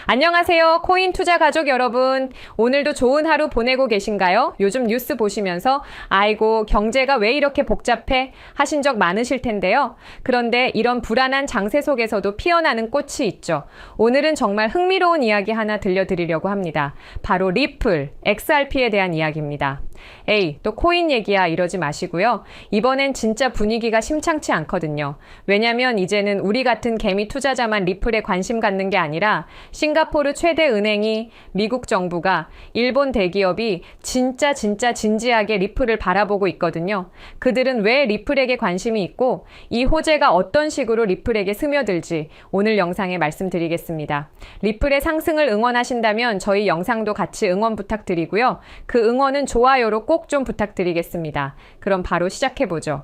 안녕하세요. 코인 투자 가족 여러분. 오늘도 좋은 하루 보내고 계신가요? 요즘 뉴스 보시면서 아이고 경제가 왜 이렇게 복잡해? 하신 적 많으실 텐데요. 그런데 이런 불안한 장세 속에서도 피어나는 꽃이 있죠. 오늘은 정말 흥미로운 이야기 하나 들려드리려고 합니다. 바로 리플, XRP에 대한 이야기입니다. 에이, 또 코인 얘기야 이러지 마시고요. 이번엔 진짜 분위기가 심상치 않거든요. 왜냐면 이제는 우리 같은 개미 투자자만 리플에 관심 갖는 게 아니라 싱가포르 최대 은행이, 미국 정부가, 일본 대기업이 진짜 진지하게 리플을 바라보고 있거든요. 그들은 왜 리플에게 관심이 있고 이 호재가 어떤 식으로 리플에게 스며들지 오늘 영상에 말씀드리겠습니다. 리플의 상승을 응원하신다면 저희 영상도 같이 응원 부탁드리고요. 그 응원은 좋아요로 꼭 좀 부탁드리겠습니다. 그럼 바로 시작해보죠.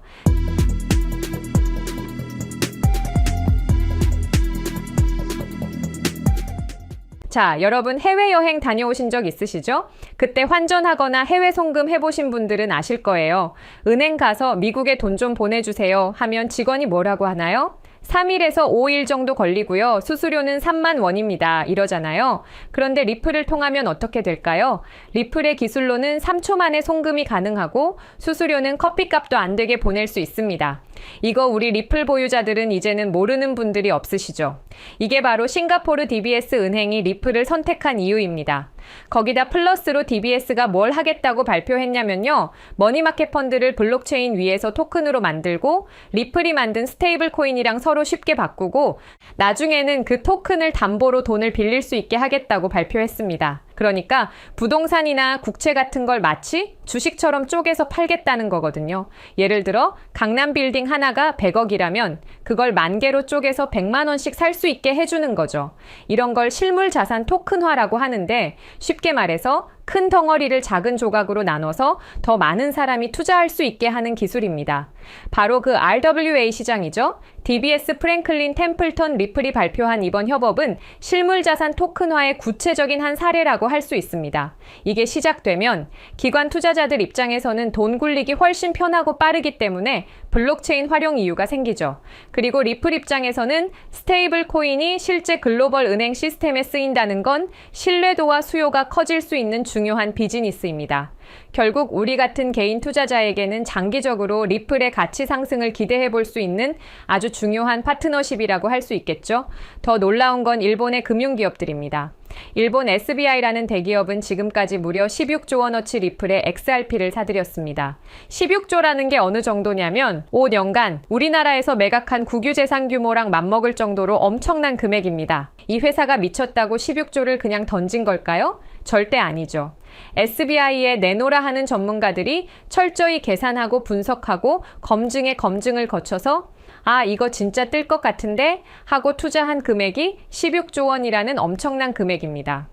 자, 여러분 해외여행 다녀오신 적 있으시죠? 그때 환전하거나 해외 송금 해보신 분들은 아실 거예요. 은행 가서 미국에 돈 좀 보내주세요 하면 직원이 뭐라고 하나요? 3일에서 5일 정도 걸리고요. 수수료는 3만 원입니다. 이러잖아요. 그런데 리플을 통하면 어떻게 될까요? 리플의 기술로는 3초 만에 송금이 가능하고 수수료는 커피값도 안 되게 보낼 수 있습니다. 이거 우리 리플 보유자들은 이제는 모르는 분들이 없으시죠? 이게 바로 싱가포르 DBS 은행이 리플을 선택한 이유입니다. 거기다 플러스로 DBS가 뭘 하겠다고 발표했냐면요. 머니마켓 펀드를 블록체인 위에서 토큰으로 만들고 리플이 만든 스테이블 코인이랑 서로 쉽게 바꾸고 나중에는 그 토큰을 담보로 돈을 빌릴 수 있게 하겠다고 발표했습니다. 그러니까 부동산이나 국채 같은 걸 마치 주식처럼 쪼개서 팔겠다는 거거든요. 예를 들어 강남 빌딩 하나가 100억이라면 그걸 10,000개로 쪼개서 100만 원씩 살 수 있게 해주는 거죠. 이런 걸 실물 자산 토큰화라고 하는데 쉽게 말해서 큰 덩어리를 작은 조각으로 나눠서 더 많은 사람이 투자할 수 있게 하는 기술입니다. 바로 그 RWA 시장이죠. DBS 프랭클린 템플턴 리플이 발표한 이번 협업은 실물자산 토큰화의 구체적인 한 사례라고 할 수 있습니다. 이게 시작되면 기관 투자자들 입장에서는 돈 굴리기 훨씬 편하고 빠르기 때문에 블록체인 활용 이유가 생기죠. 그리고 리플 입장에서는 스테이블 코인이 실제 글로벌 은행 시스템에 쓰인다는 건 신뢰도와 수요가 커질 수 있는 중요한 비즈니스입니다. 결국 우리 같은 개인 투자자에게는 장기적으로 리플의 가치 상승을 기대해 볼 수 있는 아주 중요한 파트너십이라고 할 수 있겠죠. 더 놀라운 건 일본의 금융기업들입니다. 일본 SBI라는 대기업은 지금까지 무려 16조 원어치 리플의 XRP를 사들였습니다. 16조라는 게 어느 정도냐면 5년간 우리나라에서 매각한 국유재산 규모랑 맞먹을 정도로 엄청난 금액입니다. 이 회사가 미쳤다고 16조를 그냥 던진 걸까요? 절대 아니죠. SBI에 내놓으라 하는 전문가들이 철저히 계산하고 분석하고 검증에 검증을 거쳐서 아, 이거 진짜 뜰 것 같은데 하고 투자한 금액이 16조 원이라는 엄청난 금액입니다.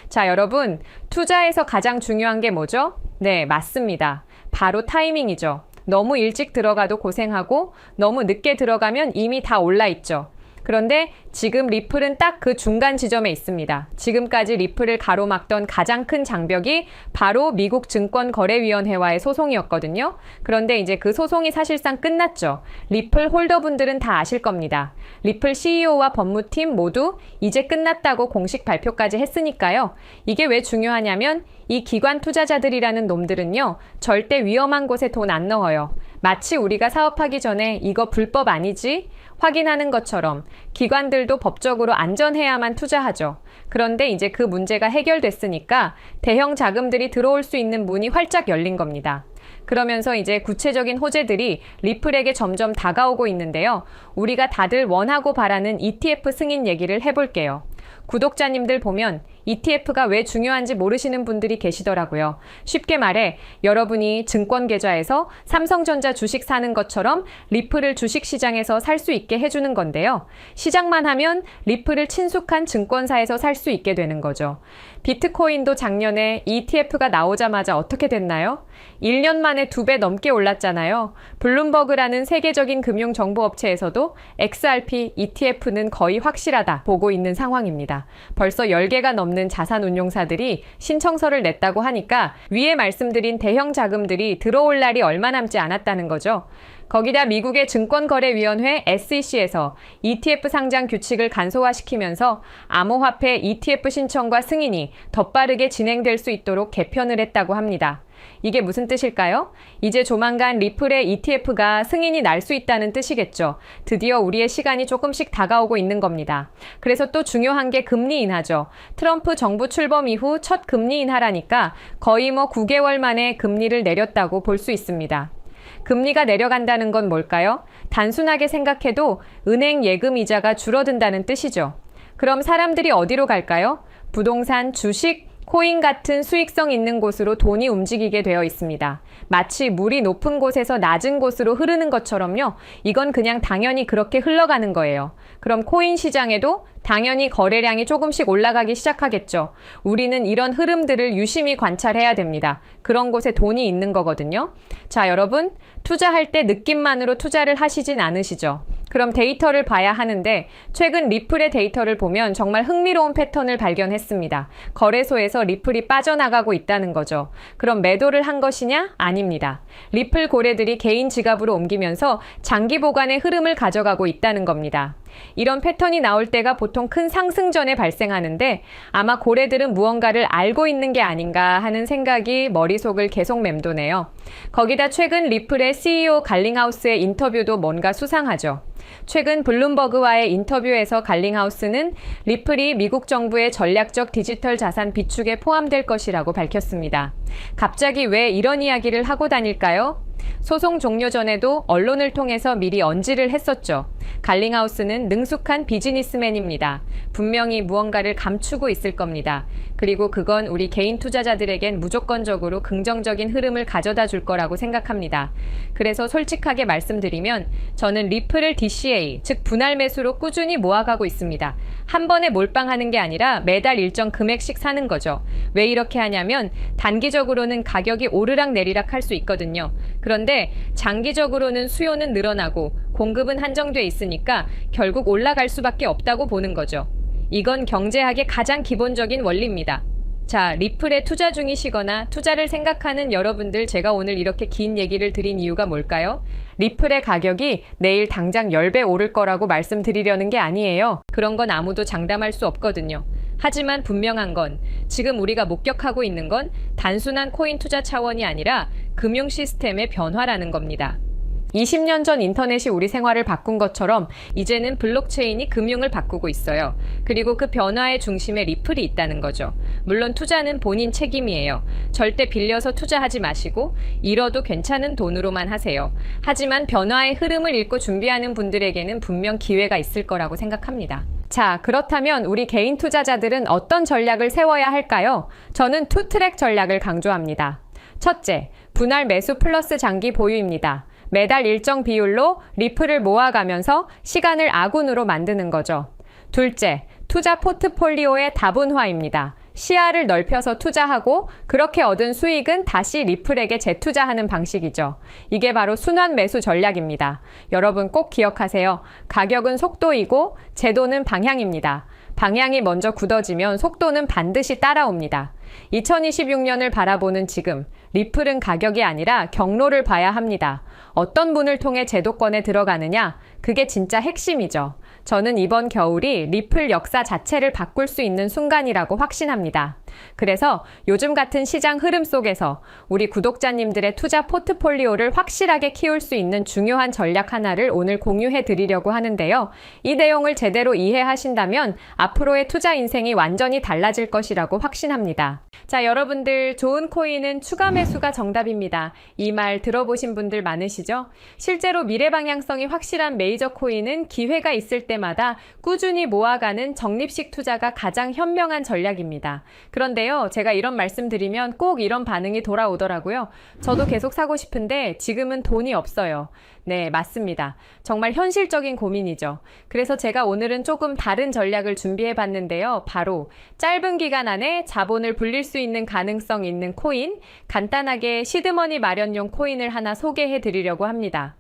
자, 여러분, 투자에서 가장 중요한 게 뭐죠? 네, 맞습니다. 바로 타이밍이죠. 너무 일찍 들어가도 고생하고 너무 늦게 들어가면 이미 다 올라 있죠. 그런데 지금 리플은 딱 그 중간 지점에 있습니다. 지금까지 리플을 가로막던 가장 큰 장벽이 바로 미국 증권거래위원회와의 소송이었거든요. 그런데 이제 그 소송이 사실상 끝났죠. 리플 홀더분들은 다 아실 겁니다. 리플 CEO와 법무팀 모두 이제 끝났다고 공식 발표까지 했으니까요. 이게 왜 중요하냐면 이 기관 투자자들이라는 놈들은요. 절대 위험한 곳에 돈 안 넣어요. 마치 우리가 사업하기 전에 이거 불법 아니지? 확인하는 것처럼 기관들도 법적으로 안전해야만 투자하죠. 그런데 이제 그 문제가 해결됐으니까 대형 자금들이 들어올 수 있는 문이 활짝 열린 겁니다. 그러면서 이제 구체적인 호재들이 리플에게 점점 다가오고 있는데요. 우리가 다들 원하고 바라는 ETF 승인 얘기를 해볼게요. 구독자님들 보면 ETF가 왜 중요한지 모르시는 분들이 계시더라고요. 쉽게 말해 여러분이 증권 계좌에서 삼성전자 주식 사는 것처럼 리플을 주식시장에서 살 수 있게 해주는 건데요. 시작만 하면 리플을 친숙한 증권사에서 살 수 있게 되는 거죠. 비트코인도 작년에 ETF가 나오자마자 어떻게 됐나요? 1년 만에 2배 넘게 올랐잖아요. 블룸버그라는 세계적인 금융정보업체에서도 XRP ETF는 거의 확실하다 보고 있는 상황입니다. 벌써 10개가 넘는 자산운용사들이 신청서를 냈다고 하니까 위에 말씀드린 대형 자금들이 들어올 날이 얼마 남지 않았다는 거죠. 거기다 미국의 증권거래위원회 SEC에서 ETF 상장 규칙을 간소화시키면서 암호화폐 ETF 신청과 승인이 더 빠르게 진행될 수 있도록 개편을 했다고 합니다. 이게 무슨 뜻일까요? 이제 조만간 리플의 ETF가 승인이 날 수 있다는 뜻이겠죠. 드디어 우리의 시간이 조금씩 다가오고 있는 겁니다. 그래서 또 중요한 게 금리 인하죠. 트럼프 정부 출범 이후 첫 금리 인하라니까 거의 9개월 만에 금리를 내렸다고 볼 수 있습니다. 금리가 내려간다는 건 뭘까요? 단순하게 생각해도 은행 예금 이자가 줄어든다는 뜻이죠. 그럼 사람들이 어디로 갈까요? 부동산, 주식, 코인 같은 수익성 있는 곳으로 돈이 움직이게 되어 있습니다. 마치 물이 높은 곳에서 낮은 곳으로 흐르는 것처럼요. 이건 그냥 당연히 그렇게 흘러가는 거예요. 그럼 코인 시장에도 당연히 거래량이 조금씩 올라가기 시작하겠죠. 우리는 이런 흐름들을 유심히 관찰해야 됩니다. 그런 곳에 돈이 있는 거거든요. 자, 여러분, 투자할 때 느낌만으로 투자를 하시진 않으시죠? 그럼 데이터를 봐야 하는데 최근 리플의 데이터를 보면 정말 흥미로운 패턴을 발견했습니다. 거래소에서 리플이 빠져나가고 있다는 거죠. 그럼 매도를 한 것이냐? 아닙니다. 리플 고래들이 개인 지갑으로 옮기면서 장기 보관의 흐름을 가져가고 있다는 겁니다. 이런 패턴이 나올 때가 보통 큰 상승 전에 발생하는데 아마 고래들은 무언가를 알고 있는 게 아닌가 하는 생각이 머릿속을 계속 맴도네요. 거기다 최근 리플의 CEO 갈링하우스의 인터뷰도 뭔가 수상하죠. 최근 블룸버그와의 인터뷰에서 갈링하우스는 리플이 미국 정부의 전략적 디지털 자산 비축에 포함될 것이라고 밝혔습니다. 갑자기 왜 이런 이야기를 하고 다닐까요? 소송 종료 전에도 언론을 통해서 미리 언지를 했었죠. 갈링하우스는 능숙한 비즈니스맨입니다. 분명히 무언가를 감추고 있을 겁니다. 그리고 그건 우리 개인 투자자들에겐 무조건적으로 긍정적인 흐름을 가져다 줄 거라고 생각합니다. 그래서 솔직하게 말씀드리면 저는 리플을 DCA, 즉 분할 매수로 꾸준히 모아가고 있습니다. 한 번에 몰빵하는 게 아니라 매달 일정 금액씩 사는 거죠. 왜 이렇게 하냐면 단기적으로는 가격이 오르락 내리락 할 수 있거든요. 그런데 장기적으로는 수요는 늘어나고 공급은 한정돼 있으니까 결국 올라갈 수밖에 없다고 보는 거죠. 이건 경제학의 가장 기본적인 원리입니다. 자, 리플에 투자 중이시거나 투자를 생각하는 여러분들, 제가 오늘 이렇게 긴 얘기를 드린 이유가 뭘까요? 리플의 가격이 내일 당장 10배 오를 거라고 말씀드리려는 게 아니에요. 그런 건 아무도 장담할 수 없거든요. 하지만 분명한 건 지금 우리가 목격하고 있는 건 단순한 코인 투자 차원이 아니라 금융 시스템의 변화라는 겁니다. 20년 전 인터넷이 우리 생활을 바꾼 것처럼 이제는 블록체인이 금융을 바꾸고 있어요. 그리고 그 변화의 중심에 리플이 있다는 거죠. 물론 투자는 본인 책임이에요. 절대 빌려서 투자하지 마시고 잃어도 괜찮은 돈으로만 하세요. 하지만 변화의 흐름을 읽고 준비하는 분들에게는 분명 기회가 있을 거라고 생각합니다. 자, 그렇다면 우리 개인 투자자들은 어떤 전략을 세워야 할까요? 저는 투트랙 전략을 강조합니다. 첫째, 분할 매수 플러스 장기 보유입니다. 매달 일정 비율로 리플을 모아가면서 시간을 아군으로 만드는 거죠. 둘째, 투자 포트폴리오의 다분화입니다. 시야를 넓혀서 투자하고 그렇게 얻은 수익은 다시 리플에게 재투자하는 방식이죠. 이게 바로 순환 매수 전략입니다. 여러분 꼭 기억하세요. 가격은 속도이고 제도는 방향입니다. 방향이 먼저 굳어지면 속도는 반드시 따라옵니다. 2026년을 바라보는 지금, 리플은 가격이 아니라 경로를 봐야 합니다. 어떤 문을 통해 제도권에 들어가느냐? 그게 진짜 핵심이죠. 저는 이번 겨울이 리플 역사 자체를 바꿀 수 있는 순간이라고 확신합니다. 그래서 요즘 같은 시장 흐름 속에서 우리 구독자님들의 투자 포트폴리오를 확실하게 키울 수 있는 중요한 전략 하나를 오늘 공유해 드리려고 하는데요. 이 내용을 제대로 이해하신다면 앞으로의 투자 인생이 완전히 달라질 것이라고 확신합니다. 자, 여러분들, 좋은 코인은 추가 매수가 정답입니다. 이 말 들어보신 분들 많으시죠? 실제로 미래 방향성이 확실한 메이저 코인은 기회가 있을 때마다 꾸준히 모아가는 적립식 투자가 가장 현명한 전략입니다. 그런데요, 제가 이런 말씀 드리면 꼭 이런 반응이 돌아오더라고요. 저도 계속 사고 싶은데 지금은 돈이 없어요. 네, 맞습니다. 정말 현실적인 고민이죠. 그래서 제가 오늘은 조금 다른 전략을 준비해 봤는데요. 바로 짧은 기간 안에 자본을 불릴 수 있는 가능성 있는 코인, 간단하게 시드머니 마련용 코인을 하나 소개해 드리려고 합니다.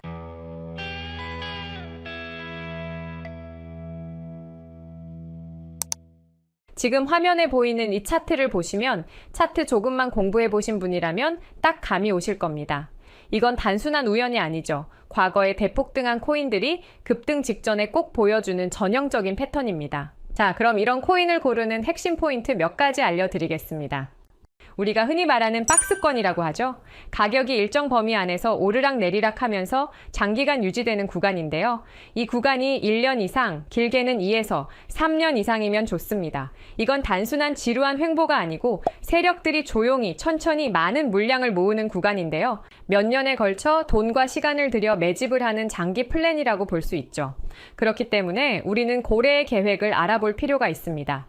지금 화면에 보이는 이 차트를 보시면 차트 조금만 공부해 보신 분이라면 딱 감이 오실 겁니다. 이건 단순한 우연이 아니죠. 과거에 대폭등한 코인들이 급등 직전에 꼭 보여주는 전형적인 패턴입니다. 자, 그럼 이런 코인을 고르는 핵심 포인트 몇 가지 알려드리겠습니다. 우리가 흔히 말하는 박스권이라고 하죠. 가격이 일정 범위 안에서 오르락 내리락 하면서 장기간 유지되는 구간인데요. 이 구간이 1년 이상, 길게는 2에서 3년 이상이면 좋습니다. 이건 단순한 지루한 횡보가 아니고 세력들이 조용히 천천히 많은 물량을 모으는 구간인데요. 몇 년에 걸쳐 돈과 시간을 들여 매집을 하는 장기 플랜이라고 볼 수 있죠. 그렇기 때문에 우리는 고래의 계획을 알아볼 필요가 있습니다.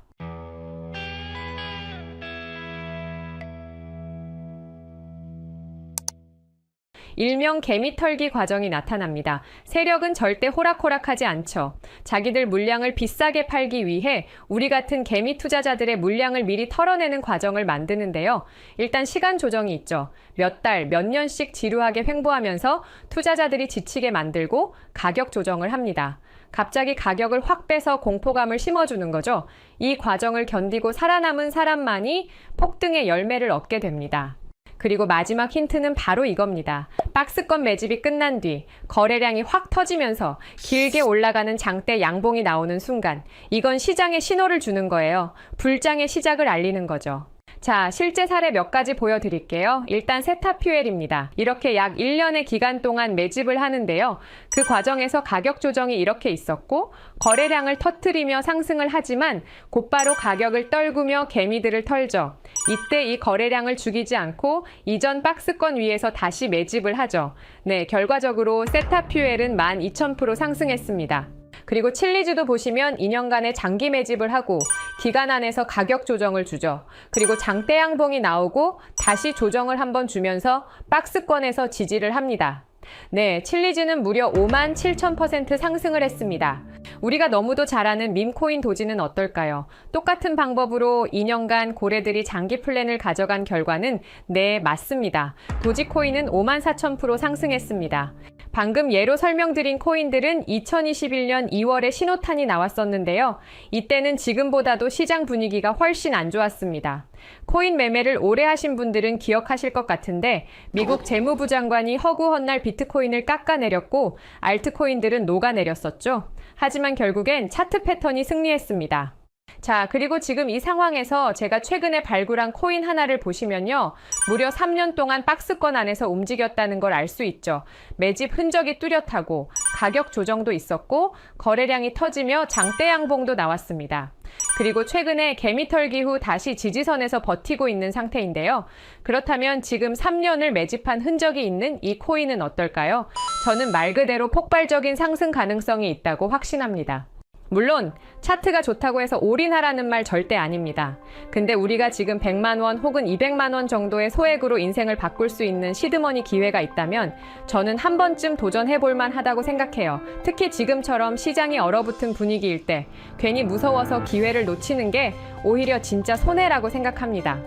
일명 개미털기 과정이 나타납니다. 세력은 절대 호락호락하지 않죠. 자기들 물량을 비싸게 팔기 위해 우리 같은 개미 투자자들의 물량을 미리 털어내는 과정을 만드는데요. 일단 시간 조정이 있죠. 몇 달, 몇 년씩 지루하게 횡보하면서 투자자들이 지치게 만들고 가격 조정을 합니다. 갑자기 가격을 확 빼서 공포감을 심어주는 거죠. 이 과정을 견디고 살아남은 사람만이 폭등의 열매를 얻게 됩니다. 그리고 마지막 힌트는 바로 이겁니다. 박스권 매집이 끝난 뒤 거래량이 확 터지면서 길게 올라가는 장대 양봉이 나오는 순간 이건 시장에 신호를 주는 거예요. 불장의 시작을 알리는 거죠. 자, 실제 사례 몇 가지 보여드릴게요. 일단 세타퓨엘입니다. 이렇게 약 1년의 기간 동안 매집을 하는데요. 그 과정에서 가격 조정이 이렇게 있었고 거래량을 터뜨리며 상승을 하지만 곧바로 가격을 떨구며 개미들을 털죠. 이때 이 거래량을 죽이지 않고 이전 박스권 위에서 다시 매집을 하죠. 네, 결과적으로 세타퓨엘은 12,000% 상승했습니다. 그리고 칠리즈도 보시면 2년간의 장기 매집을 하고 기간 안에서 가격 조정을 주죠. 그리고 장대 양봉이 나오고 다시 조정을 한번 주면서 박스권에서 지지를 합니다. 네, 칠리즈는 무려 57,000% 상승을 했습니다. 우리가 너무도 잘 아는 밈코인 도지는 어떨까요? 똑같은 방법으로 2년간 고래들이 장기 플랜을 가져간 결과는 네, 맞습니다. 도지코인은 54,000% 상승했습니다. 방금 예로 설명드린 코인들은 2021년 2월에 신호탄이 나왔었는데요. 이때는 지금보다도 시장 분위기가 훨씬 안 좋았습니다. 코인 매매를 오래 하신 분들은 기억하실 것 같은데 미국 재무부 장관이 허구헌날 비트코인을 깎아내렸고 알트코인들은 녹아내렸었죠. 하지만 결국엔 차트 패턴이 승리했습니다. 자, 그리고 지금 이 상황에서 제가 최근에 발굴한 코인 하나를 보시면요. 무려 3년 동안 박스권 안에서 움직였다는 걸 알 수 있죠. 매집 흔적이 뚜렷하고 가격 조정도 있었고 거래량이 터지며 장대 양봉도 나왔습니다. 그리고 최근에 개미털기 후 다시 지지선에서 버티고 있는 상태인데요. 그렇다면 지금 3년을 매집한 흔적이 있는 이 코인은 어떨까요? 저는 말 그대로 폭발적인 상승 가능성이 있다고 확신합니다. 물론 차트가 좋다고 해서 올인하라는 말 절대 아닙니다. 근데 우리가 지금 100만 원 혹은 200만 원 정도의 소액으로 인생을 바꿀 수 있는 시드머니 기회가 있다면 저는 한 번쯤 도전해볼 만하다고 생각해요. 특히 지금처럼 시장이 얼어붙은 분위기일 때 괜히 무서워서 기회를 놓치는 게 오히려 진짜 손해라고 생각합니다.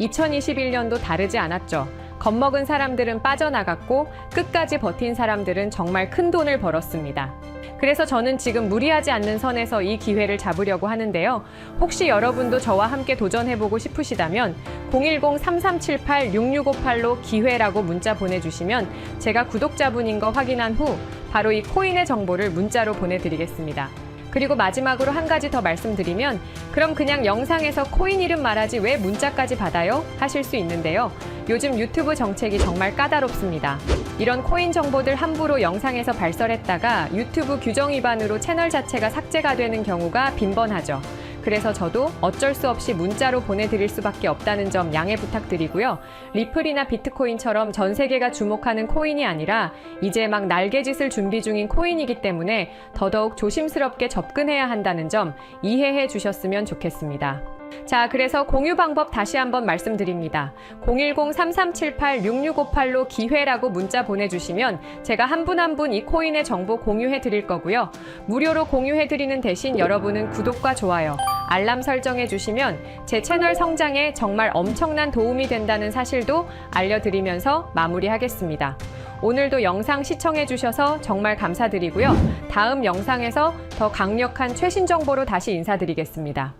2021년도 다르지 않았죠. 겁먹은 사람들은 빠져나갔고 끝까지 버틴 사람들은 정말 큰 돈을 벌었습니다. 그래서 저는 지금 무리하지 않는 선에서 이 기회를 잡으려고 하는데요. 혹시 여러분도 저와 함께 도전해보고 싶으시다면 010-3378-6658로 기회라고 문자 보내주시면 제가 구독자분인 거 확인한 후 바로 이 코인의 정보를 문자로 보내드리겠습니다. 그리고 마지막으로 한 가지 더 말씀드리면 그럼 그냥 영상에서 코인 이름 말하지 왜 문자까지 받아요? 하실 수 있는데요. 요즘 유튜브 정책이 정말 까다롭습니다. 이런 코인 정보들 함부로 영상에서 발설했다가 유튜브 규정 위반으로 채널 자체가 삭제가 되는 경우가 빈번하죠. 그래서 저도 어쩔 수 없이 문자로 보내드릴 수밖에 없다는 점 양해 부탁드리고요. 리플이나 비트코인처럼 전 세계가 주목하는 코인이 아니라 이제 막 날개짓을 준비 중인 코인이기 때문에 더더욱 조심스럽게 접근해야 한다는 점 이해해 주셨으면 좋겠습니다. 자, 그래서 공유 방법 다시 한번 말씀드립니다. 010-3378-6658로 기회라고 문자 보내주시면 제가 한 분 한 분 이 코인의 정보 공유해 드릴 거고요. 무료로 공유해 드리는 대신 여러분은 구독과 좋아요, 알람 설정해 주시면 제 채널 성장에 정말 엄청난 도움이 된다는 사실도 알려드리면서 마무리하겠습니다. 오늘도 영상 시청해 주셔서 정말 감사드리고요. 다음 영상에서 더 강력한 최신 정보로 다시 인사드리겠습니다.